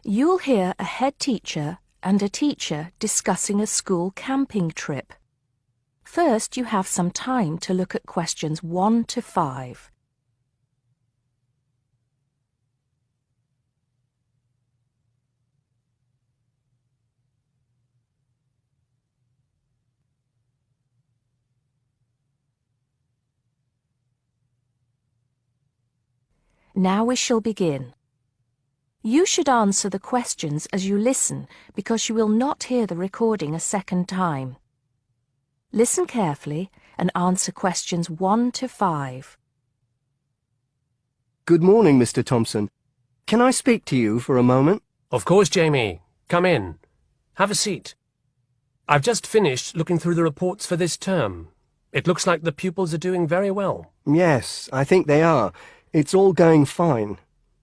You'll hear a head teacher and a teacher discussing a school camping trip. First, you have some time to look at questions 1 to 5. Now we shall begin. You should answer the questions as you listen because you will not hear the recording a second time. Listen carefully and answer questions 1 to 5. Good morning, Mr. Thompson. Can I speak to you for a moment? Of course, Jamie. Come in. Have a seat. I've just finished looking through the reports for this term. It looks like the pupils are doing very well. Yes, I think they are. It's all going fine.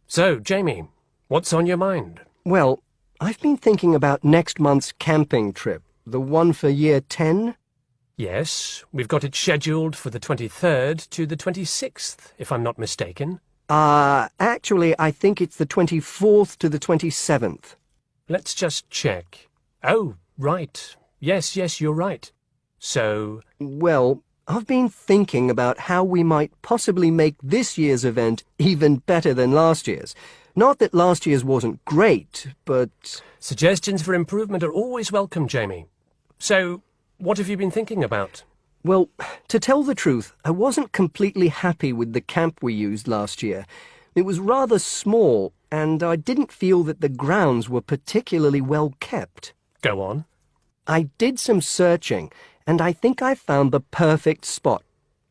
So, Jamie, what's on your mind? Well, I've been thinking about next month's camping trip, the one for Year 10. Yes, we've got it scheduled for the 23rd to the 26th, if I'm not mistaken. Actually, I think it's the 24th to the 27th. Let's just check. Oh, right. Yes, you're right. So... Well, I've been thinking about how we might possibly make this year's event even better than last year's. Not that last year's wasn't great, but... Suggestions for improvement are always welcome, Jamie. So, what have you been thinking about? Well, to tell the truth, I wasn't completely happy with the camp we used last year. It was rather small, and I didn't feel that the grounds were particularly well kept. Go on. I did some searching, and I think I found the perfect spot.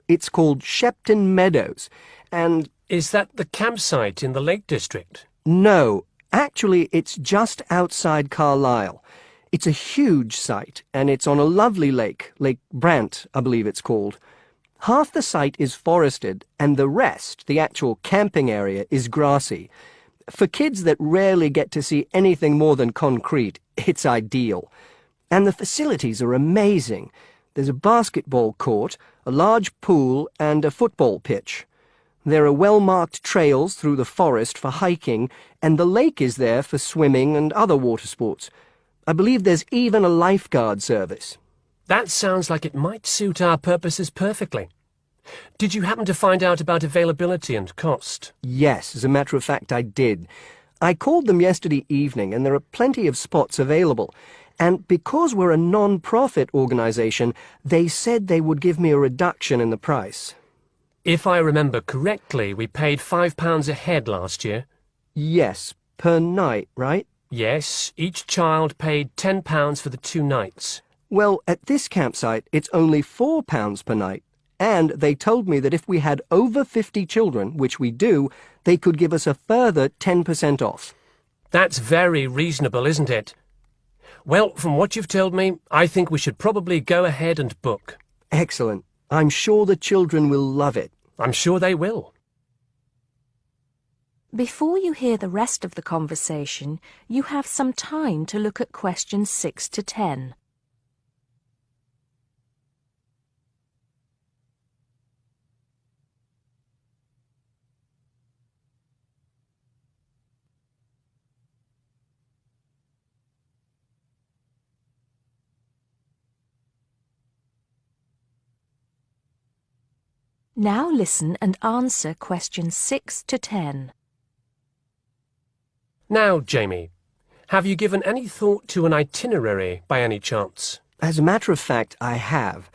It's called Shepton Meadows, and... Is that the campsite in the Lake District? No, actually it's just outside Carlisle. It's a huge site, and it's on a lovely lake, Lake Brant, I believe it's called. Half the site is forested, and the rest, the actual camping area, is grassy. For kids that rarely get to see anything more than concrete, it's ideal. And the facilities are amazing. There's a basketball court, a large pool, and a football pitch. There are well-marked trails through the forest for hiking, and the lake is there for swimming and other water sports. I believe there's even a lifeguard service. That sounds like it might suit our purposes perfectly. Did you happen to find out about availability and cost? Yes, as a matter of fact, I did. I called them yesterday evening, and there are plenty of spots available. And because we're a non-profit organisation, they said they would give me a reduction in the price. If I remember correctly, we paid £5 a head last year. Yes, per night, right? Yes, each child paid £10 for the 2 nights. Well, at this campsite, it's only £4 per night. And they told me that if we had over 50 children, which we do, they could give us a further 10% off. That's very reasonable, isn't it? Well, from what you've told me, I think we should probably go ahead and book. Excellent. I'm sure the children will love it. I'm sure they will. Before you hear the rest of the conversation, you have some time to look at questions 6 to 10. Now listen and answer questions 6 to 10. Now, Jamie, have you given any thought to an itinerary by any chance? As a matter of fact, I have.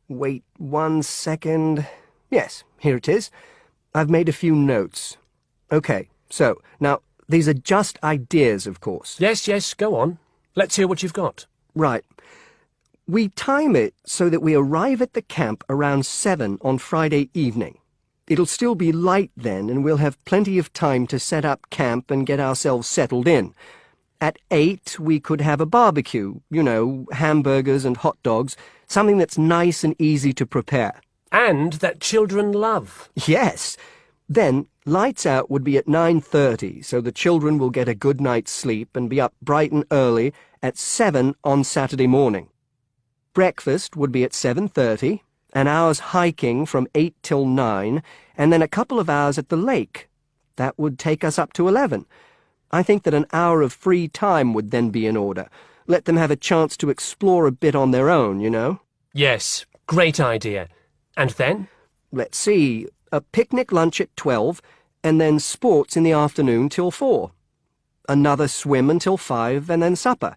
Wait 1 second. Yes, here it is. I've made a few notes. Okay, so, now, these are just ideas, of course. Yes, go on. Let's hear what you've got. Right. We time it so that we arrive at the camp around 7 on Friday evening. It'll still be light then, and we'll have plenty of time to set up camp and get ourselves settled in. At 8, we could have a barbecue, you know, hamburgers and hot dogs, something that's nice and easy to prepare. And that children love. Yes. Then, lights out would be at 9:30, so the children will get a good night's sleep and be up bright and early at 7 on Saturday morning. Breakfast would be at 7:30, an hour's hiking from 8 till 9, and then a couple of hours at the lake. That would take us up to 11. I think that an hour of free time would then be in order. Let them have a chance to explore a bit on their own, you know? Yes, great idea. And then? Let's see, a picnic lunch at 12, and then sports in the afternoon till 4. Another swim until 5, and then supper.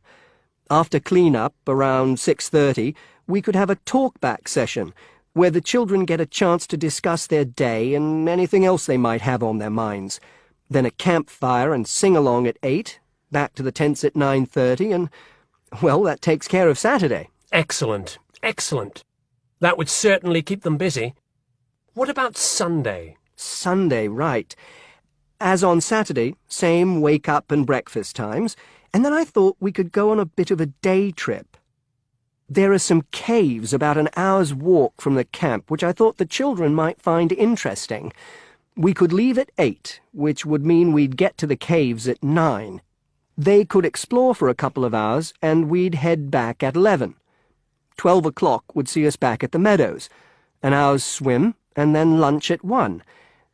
After clean-up, around 6:30, we could have a talk-back session, where the children get a chance to discuss their day and anything else they might have on their minds. Then a campfire and sing-along at 8, back to the tents at 9:30, and, well, that takes care of Saturday. Excellent, excellent. That would certainly keep them busy. What about Sunday? Sunday, right. As on Saturday, same wake-up and breakfast times, and then I thought we could go on a bit of a day trip. There are some caves about an hour's walk from the camp, which I thought the children might find interesting. We could leave at 8, which would mean we'd get to the caves at 9. They could explore for a couple of hours, and we'd head back at 11. 12 o'clock would see us back at the meadows. An hour's swim, and then lunch at 1.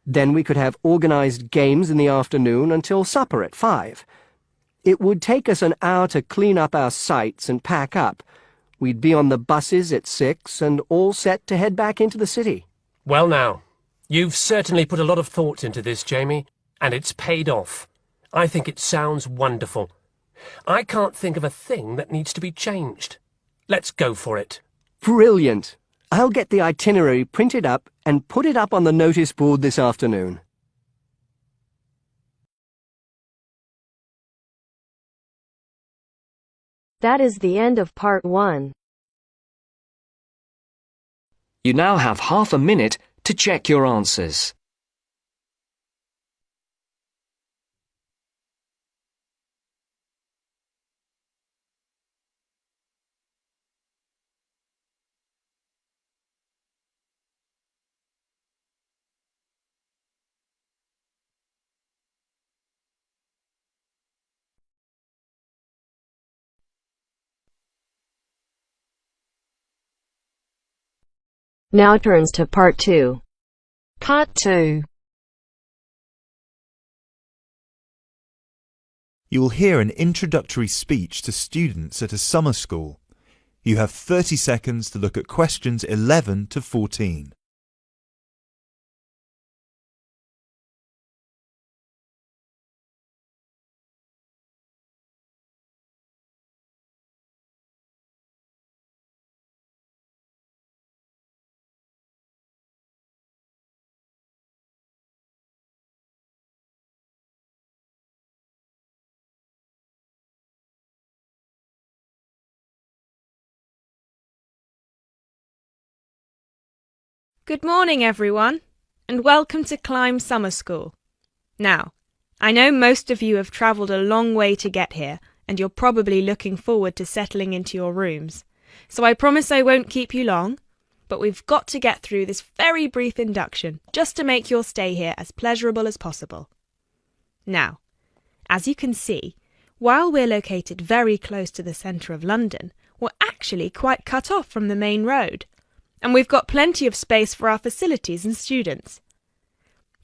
Then we could have organised games in the afternoon until supper at 5. It would take us an hour to clean up our sites and pack up. We'd be on the buses at 6 and all set to head back into the city. Well now, you've certainly put a lot of thought into this, Jamie, and it's paid off. I think it sounds wonderful. I can't think of a thing that needs to be changed. Let's go for it. Brilliant! I'll get the itinerary printed up and put it up on the notice board this afternoon. That is the end of part 1. You now have half a minute to check your answers. Now turns to part 2. Part 2. You will hear an introductory speech to students at a summer school. You have 30 seconds to look at questions 11 to 14. Good morning, everyone, and welcome to Climb Summer School. Now, I know most of you have travelled a long way to get here, and you're probably looking forward to settling into your rooms. So I promise I won't keep you long, but we've got to get through this very brief induction just to make your stay here as pleasurable as possible. Now, as you can see, while we're located very close to the centre of London, we're actually quite cut off from the main road. And we've got plenty of space for our facilities and students.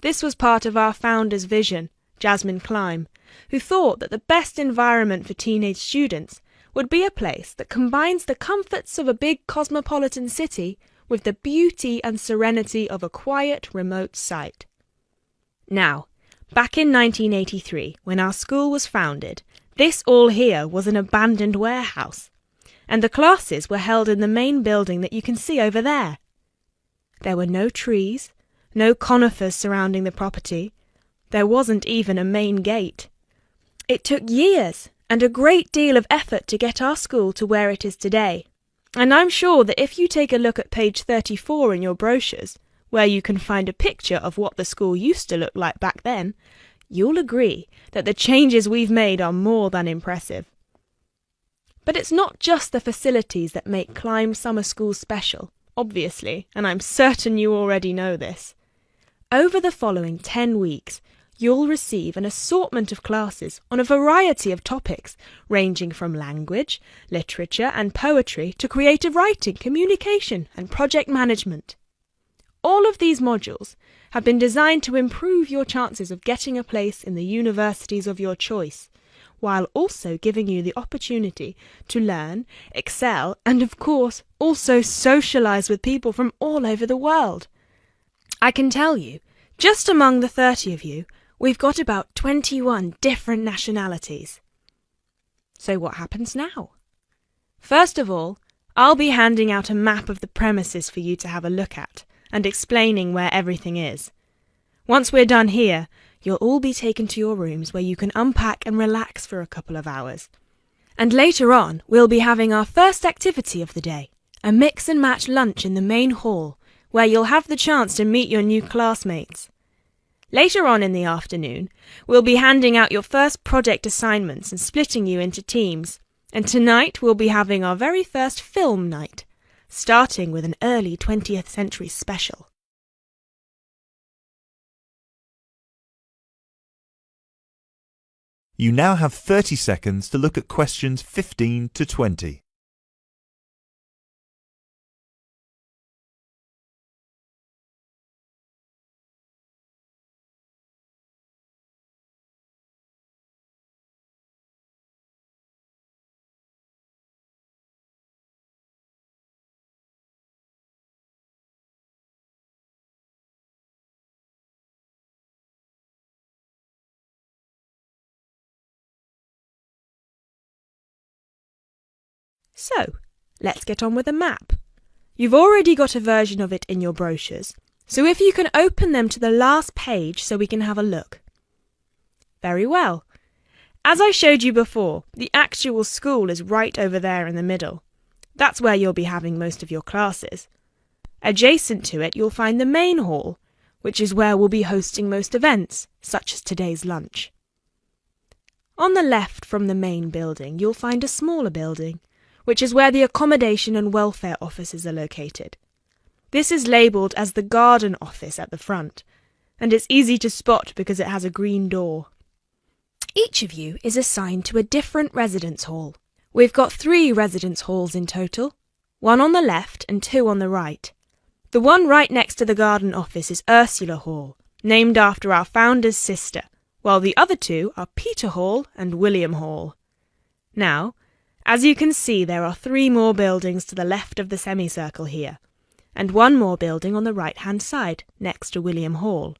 This was part of our founder's vision, Jasmine Climb, who thought that the best environment for teenage students would be a place that combines the comforts of a big cosmopolitan city with the beauty and serenity of a quiet, remote site. Now, back in 1983, when our school was founded, this all here was an abandoned warehouse, and the classes were held in the main building that you can see over there. There were no trees, no conifers surrounding the property. There wasn't even a main gate. It took years and a great deal of effort to get our school to where it is today. And I'm sure that if you take a look at page 34 in your brochures, where you can find a picture of what the school used to look like back then, you'll agree that the changes we've made are more than impressive. But it's not just the facilities that make Climb Summer School special, obviously, and I'm certain you already know this. Over the following 10 weeks, you'll receive an assortment of classes on a variety of topics, ranging from language, literature and poetry to creative writing, communication and project management. All of these modules have been designed to improve your chances of getting a place in the universities of your choice, while also giving you the opportunity to learn, excel, and of course, also socialise with people from all over the world. I can tell you, just among the 30 of you, we've got about 21 different nationalities. So what happens now? First of all, I'll be handing out a map of the premises for you to have a look at, and explaining where everything is. Once we're done here, you'll all be taken to your rooms where you can unpack and relax for a couple of hours. And later on, we'll be having our first activity of the day, a mix and match lunch in the main hall, where you'll have the chance to meet your new classmates. Later on in the afternoon, we'll be handing out your first project assignments and splitting you into teams. And tonight we'll be having our very first film night, starting with an early 20th century special. You now have 30 seconds to look at questions 15 to 20. So, let's get on with the map. You've already got a version of it in your brochures, so if you can open them to the last page so we can have a look. Very well. As I showed you before, the actual school is right over there in the middle. That's where you'll be having most of your classes. Adjacent to it, you'll find the main hall, which is where we'll be hosting most events, such as today's lunch. On the left from the main building, you'll find a smaller building, which is where the accommodation and welfare offices are located. This is labelled as the garden office at the front, and it's easy to spot because it has a green door. Each of you is assigned to a different residence hall. We've got 3 residence halls in total, 1 on the left and 2 on the right. The one right next to the garden office is Ursula Hall, named after our founder's sister, while the other 2 are Peter Hall and William Hall. Now, as you can see, there are 3 more buildings to the left of the semicircle here, and 1 more building on the right-hand side, next to William Hall.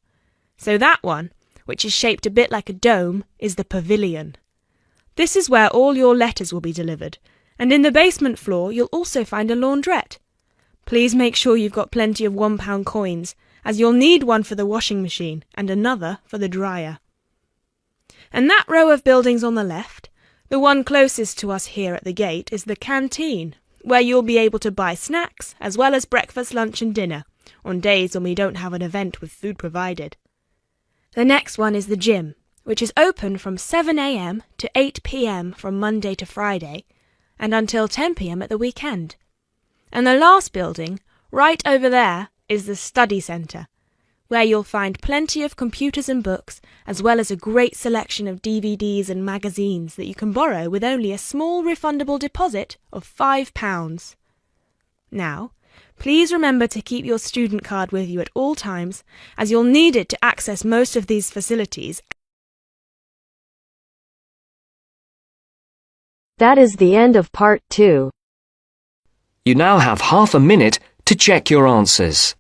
So that one, which is shaped a bit like a dome, is the pavilion. This is where all your letters will be delivered, and in the basement floor you'll also find a laundrette. Please make sure you've got plenty of £1 coins, as you'll need one for the washing machine and another for the dryer. And that row of buildings on the left, the one closest to us here at the gate, is the canteen, where you'll be able to buy snacks as well as breakfast, lunch and dinner, on days when we don't have an event with food provided. The next one is the gym, which is open from 7 a.m. to 8 p.m. from Monday to Friday, and until 10 p.m. at the weekend. And the last building, right over there, is the study centre, where you'll find plenty of computers and books, as well as a great selection of DVDs and magazines that you can borrow with only a small refundable deposit of £5. Now, please remember to keep your student card with you at all times, as you'll need it to access most of these facilities. That is the end of part 2. You now have half a minute to check your answers.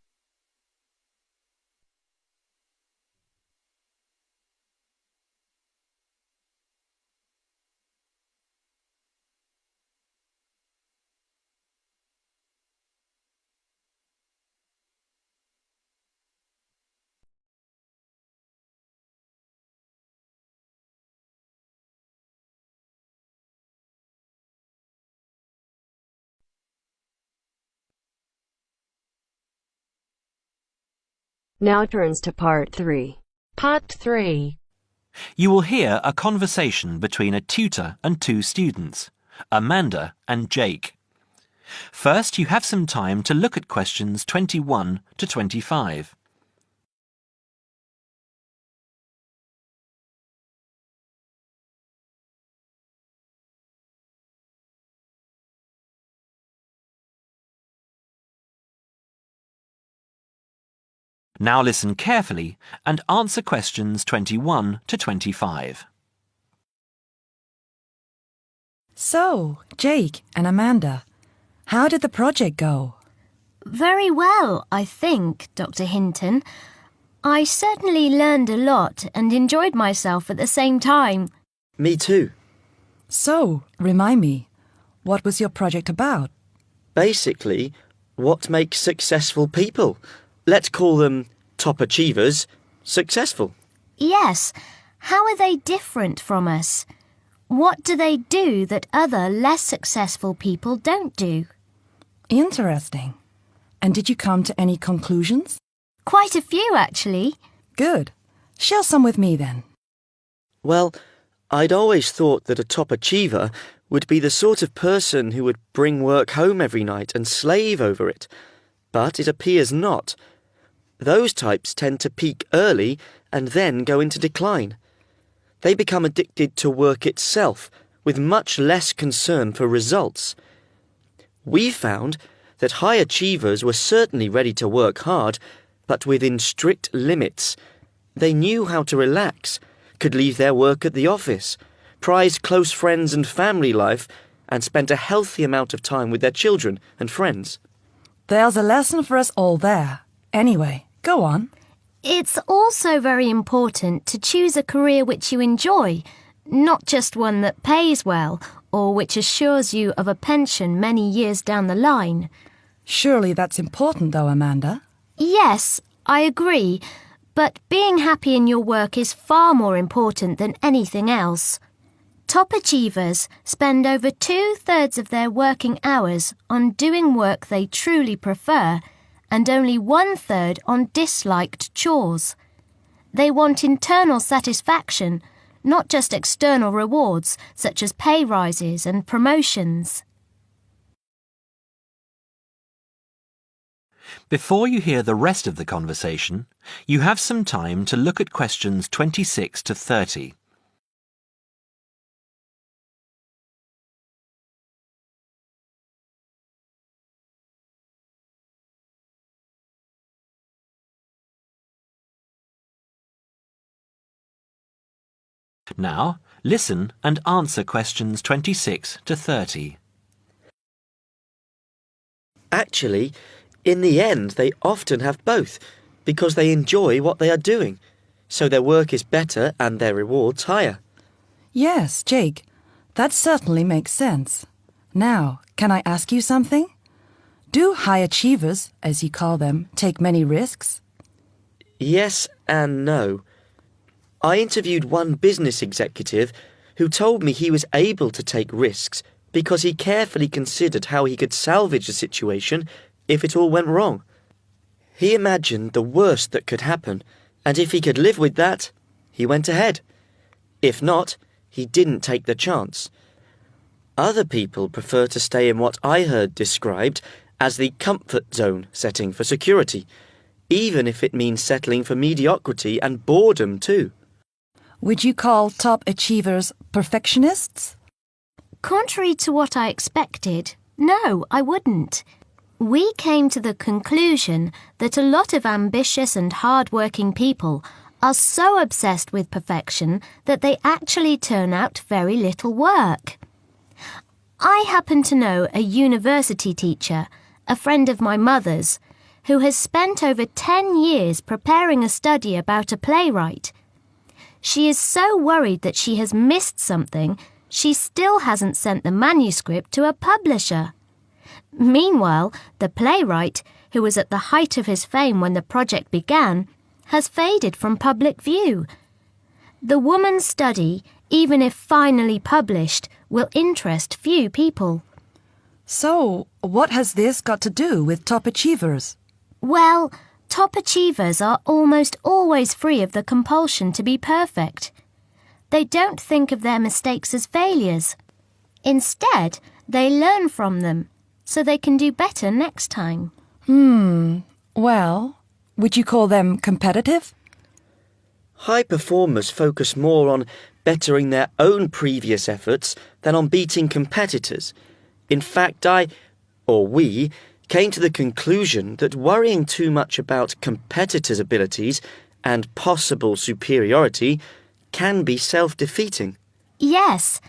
Now turns to part 3. Part 3. You will hear a conversation between a tutor and 2 students, Amanda and Jake. First, you have some time to look at questions 21 to 25. Now listen carefully and answer questions 21 to 25. So, Jake and Amanda, how did the project go? Very well, I think, Dr. Hinton. I certainly learned a lot and enjoyed myself at the same time. Me too. So, remind me, what was your project about? Basically, what makes successful people? Let's call them top achievers successful. Yes, how are they different from us? What do they do that other less successful people don't do? Interesting. And did you come to any conclusions? Quite a few, actually. Good. Share some with me then. Well, I'd always thought that a top achiever would be the sort of person who would bring work home every night and slave over it. But it appears not. Those types tend to peak early and then go into decline. They become addicted to work itself, with much less concern for results. We found that high achievers were certainly ready to work hard, but within strict limits. They knew how to relax, could leave their work at the office, prized close friends and family life, and spent a healthy amount of time with their children and friends. There's a lesson for us all there. Anyway, go on. It's also very important to choose a career which you enjoy, not just one that pays well or which assures you of a pension many years down the line. Surely that's important though, Amanda. Yes, I agree, but being happy in your work is far more important than anything else. Top achievers spend over 2/3 of their working hours on doing work they truly prefer and only 1/3 on disliked chores. They want internal satisfaction, not just external rewards such as pay rises and promotions. Before you hear the rest of the conversation, you have some time to look at questions 26 to 30. Now, listen and answer questions 26 to 30. Actually, in the end, they often have both, because they enjoy what they are doing, so their work is better and their rewards higher. Yes, Jake, that certainly makes sense. Now, can I ask you something? Do high achievers, as you call them, take many risks? Yes and no. I interviewed one business executive who told me he was able to take risks because he carefully considered how he could salvage a situation if it all went wrong. He imagined the worst that could happen, and if he could live with that, he went ahead. If not, he didn't take the chance. Other people prefer to stay in what I heard described as the comfort zone setting for security, even if it means settling for mediocrity and boredom too. Would you call top achievers perfectionists? Contrary to what I expected, no, I wouldn't. We came to the conclusion that a lot of ambitious and hard-working people are so obsessed with perfection that they actually turn out very little work. I happen to know a university teacher, a friend of my mother's, who has spent over 10 years preparing a study about a playwright. She is so worried that she has missed something, she still hasn't sent the manuscript to a publisher. Meanwhile, the playwright, who was at the height of his fame when the project began, has faded from public view. The woman's study, even if finally published, will interest few people. So, what has this got to do with top achievers? Well, top achievers are almost always free of the compulsion to be perfect. They don't think of their mistakes as failures. Instead, they learn from them, so they can do better next time. Well, would you call them competitive? High performers focus more on bettering their own previous efforts than on beating competitors. In fact, we came to the conclusion that worrying too much about competitors' abilities and possible superiority can be self-defeating. Yes,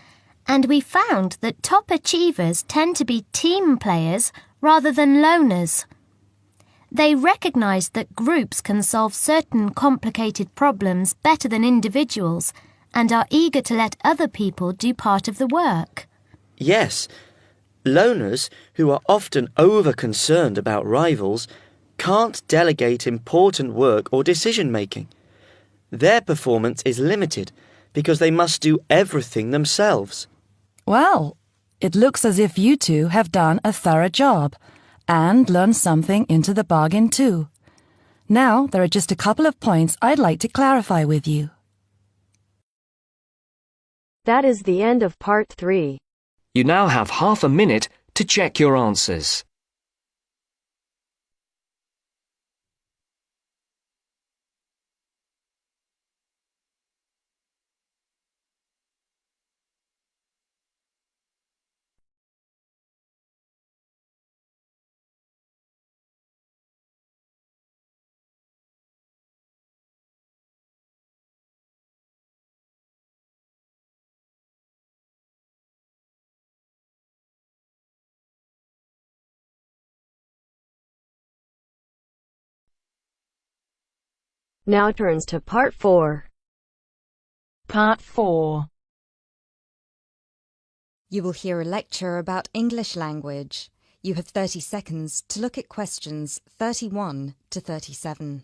and we found that top achievers tend to be team players rather than loners. They recognise that groups can solve certain complicated problems better than individuals and are eager to let other people do part of the work. Yes, loners, who are often over-concerned about rivals, can't delegate important work or decision-making. Their performance is limited because they must do everything themselves. Well, it looks as if you two have done a thorough job and learned something into the bargain too. Now, there are just a couple of points I'd like to clarify with you. That is the end of part 3. You now have half a minute to check your answers. Now turns to part 4. Part 4. You will hear a lecture about English language. You have 30 seconds to look at questions 31 to 37.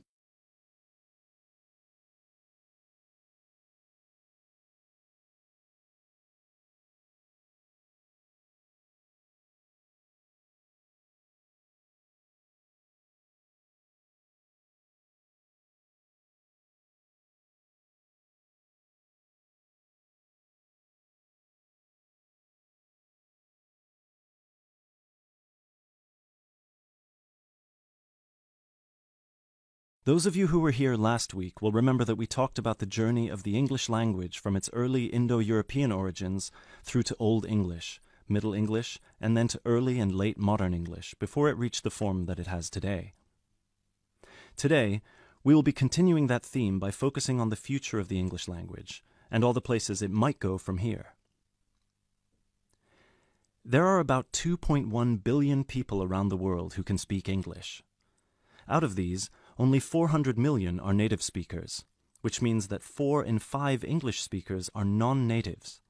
Those of you who were here last week will remember that we talked about the journey of the English language from its early Indo-European origins through to Old English, Middle English, and then to early and late modern English before it reached the form that it has today. Today, we will be continuing that theme by focusing on the future of the English language and all the places it might go from here. There are about 2.1 billion people around the world who can speak English. Out of these, only 400 million are native speakers, which means that 4 in 5 English speakers are non-natives.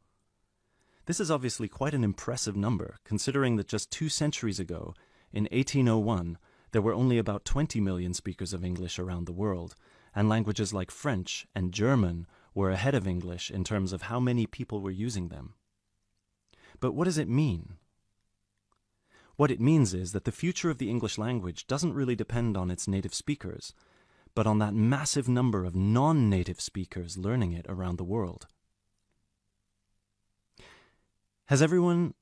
This is obviously quite an impressive number, considering that just 2 centuries ago, in 1801, there were only about 20 million speakers of English around the world, and languages like French and German were ahead of English in terms of how many people were using them. But what does it mean? What it means is that the future of the English language doesn't really depend on its native speakers, but on that massive number of non-native speakers learning it around the world. Has anyone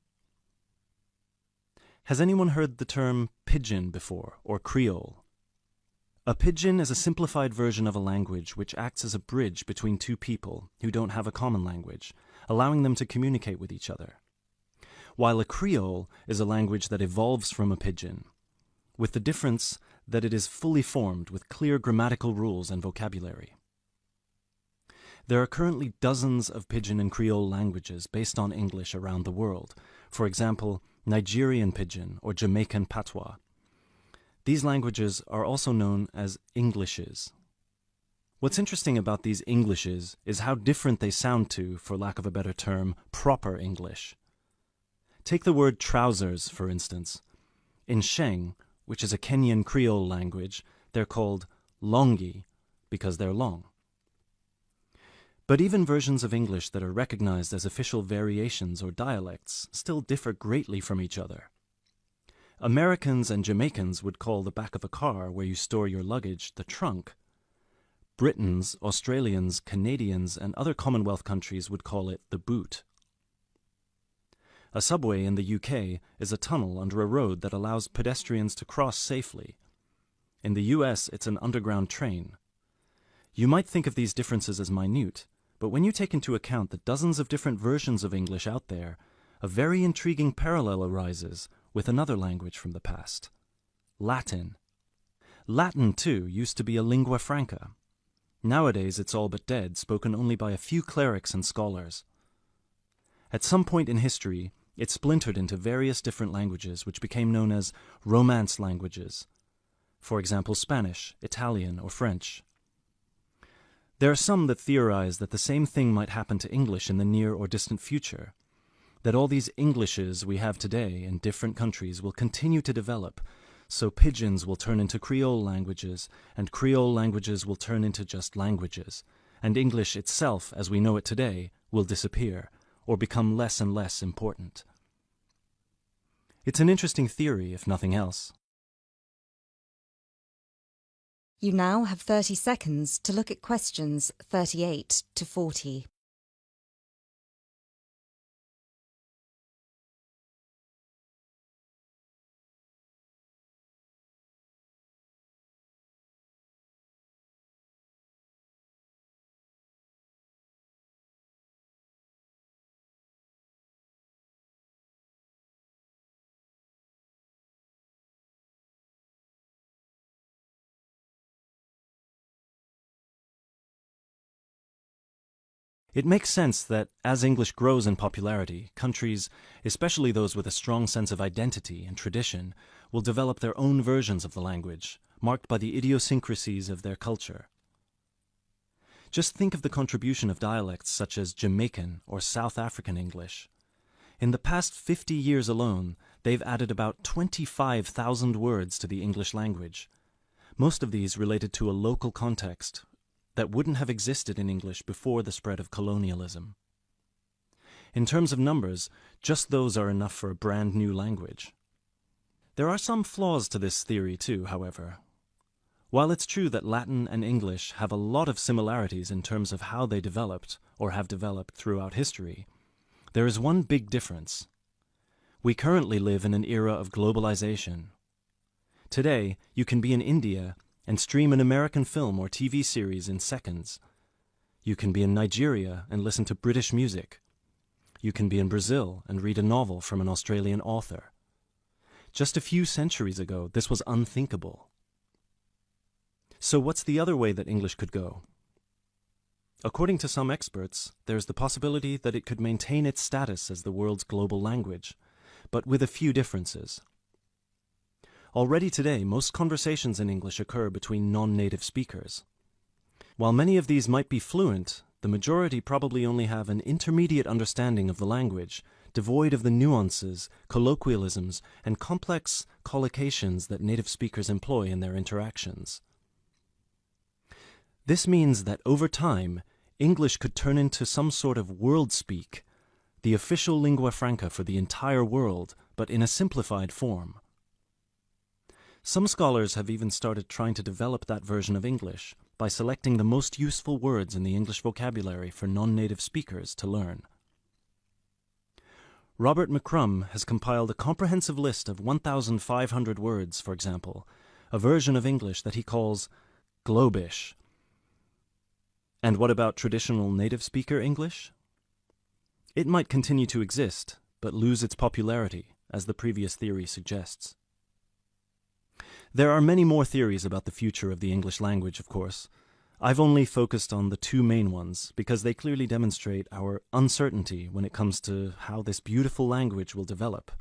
heard the term pidgin before, or Creole? A pidgin is a simplified version of a language which acts as a bridge between two people who don't have a common language, allowing them to communicate with each other. While a Creole is a language that evolves from a pidgin, with the difference that it is fully formed with clear grammatical rules and vocabulary. There are currently dozens of pidgin and Creole languages based on English around the world, for example, Nigerian pidgin or Jamaican patois. These languages are also known as Englishes. What's interesting about these Englishes is how different they sound to, for lack of a better term, proper English. Take the word trousers, for instance. In Sheng, which is a Kenyan Creole language, they're called longi because they're long. But even versions of English that are recognized as official variations or dialects still differ greatly from each other. Americans and Jamaicans would call the back of a car where you store your luggage the trunk. Britons, Australians, Canadians, and other Commonwealth countries would call it the boot. A subway in the UK is a tunnel under a road that allows pedestrians to cross safely. In the US, it's an underground train. You might think of these differences as minute, but when you take into account the dozens of different versions of English out there, a very intriguing parallel arises with another language from the past, Latin. Latin, too, used to be a lingua franca. Nowadays it's all but dead, spoken only by a few clerics and scholars. At some point in history, it splintered into various different languages which became known as Romance languages. For example, Spanish, Italian, or French. There are some that theorize that the same thing might happen to English in the near or distant future, that all these Englishes we have today in different countries will continue to develop, so pidgins will turn into Creole languages, and Creole languages will turn into just languages, and English itself, as we know it today, will disappear, or become less and less important. It's an interesting theory, if nothing else. You now have 30 seconds to look at questions 38 to 40. It makes sense that as English grows in popularity, countries, especially those with a strong sense of identity and tradition, will develop their own versions of the language, marked by the idiosyncrasies of their culture. Just think of the contribution of dialects such as Jamaican or South African English. In the past 50 years alone, they've added about 25,000 words to the English language. Most of these related to a local context that wouldn't have existed in English before the spread of colonialism. In terms of numbers, just those are enough for a brand new language. There are some flaws to this theory too, however. While it's true that Latin and English have a lot of similarities in terms of how they developed, or have developed throughout history, there is one big difference. We currently live in an era of globalization. Today, you can be in India and stream an American film or TV series in seconds. You can be in Nigeria and listen to British music. You can be in Brazil and read a novel from an Australian author. Just a few centuries ago, this was unthinkable. So what's the other way that English could go? According to some experts, there's the possibility that it could maintain its status as the world's global language, but with a few differences. Already today, most conversations in English occur between non-native speakers. While many of these might be fluent, the majority probably only have an intermediate understanding of the language, devoid of the nuances, colloquialisms, and complex collocations that native speakers employ in their interactions. This means that over time, English could turn into some sort of world speak, the official lingua franca for the entire world, but in a simplified form. Some scholars have even started trying to develop that version of English by selecting the most useful words in the English vocabulary for non-native speakers to learn. Robert McCrum has compiled a comprehensive list of 1,500 words, for example, a version of English that he calls Globish. And what about traditional native speaker English? It might continue to exist, but lose its popularity, as the previous theory suggests. There are many more theories about the future of the English language, of course. I've only focused on the two main ones because they clearly demonstrate our uncertainty when it comes to how this beautiful language will develop.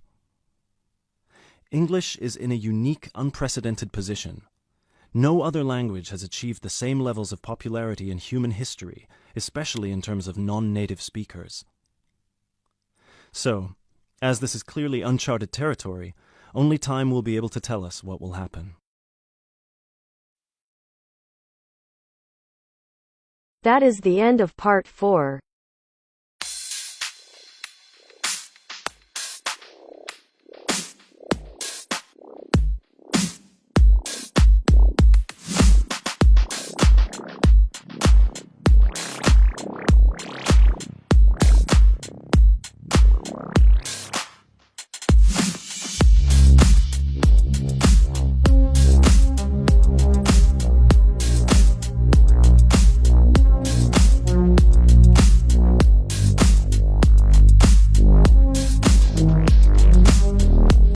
English is in a unique, unprecedented position. No other language has achieved the same levels of popularity in human history, especially in terms of non-native speakers. So, as this is clearly uncharted territory, only time will be able to tell us what will happen. That is the end of part 4.